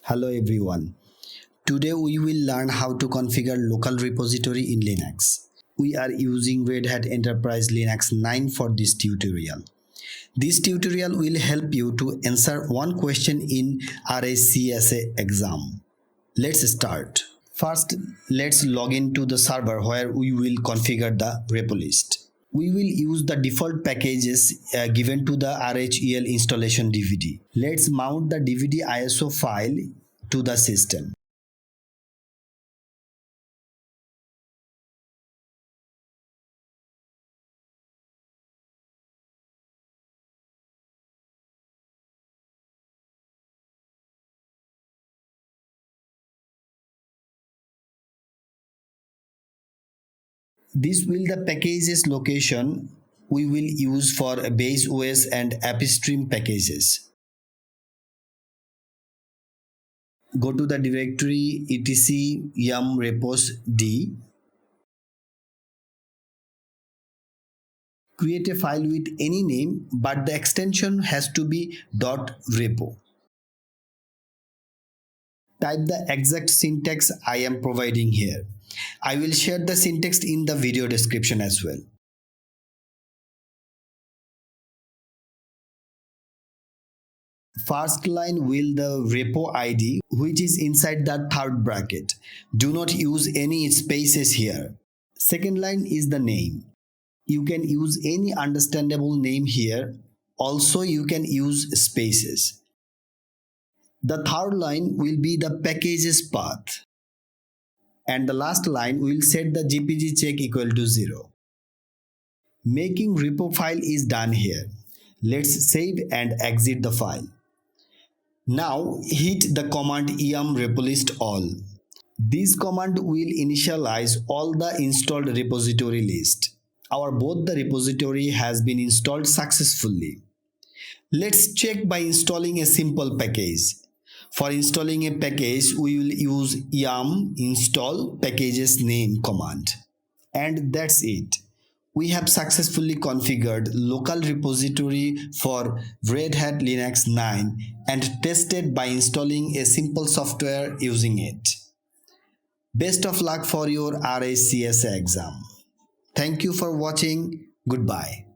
Hello everyone. Today we will learn how to configure local repository in Linux. We are using Red Hat Enterprise Linux 9 for this tutorial. This tutorial will help you to answer one question in RHCSA exam. Let's start. First, let's log into the server where we will configure the repolist. We will use the default packages given to the RHEL installation DVD. Let's mount the DVD ISO file to the system. This will the packages location we will use for BaseOS and AppStream packages. Go to the directory etc yum repos d. Create a file with any name, but the extension has to be .repo. Type the exact syntax I am providing here. I will share the syntax in the video description as well. First line will the repo ID, which is inside the third bracket. Do not use any spaces here. Second line is the name. You can use any understandable name here. Also, you can use spaces. The third line will be the packages path. And the last line will set the gpgcheck equal to 0. Making repo file is done here. Let's save and exit the file. Now hit the command yum repolist all. This command will initialize all the installed repository list. Both the repository has been installed successfully. Let's check by installing a simple package. For installing a package, we will use yum install packages name command. And that's it. We have successfully configured local repository for Red Hat Linux 9 and tested by installing a simple software using it. Best of luck for your RHCSA exam. Thank you for watching. Goodbye.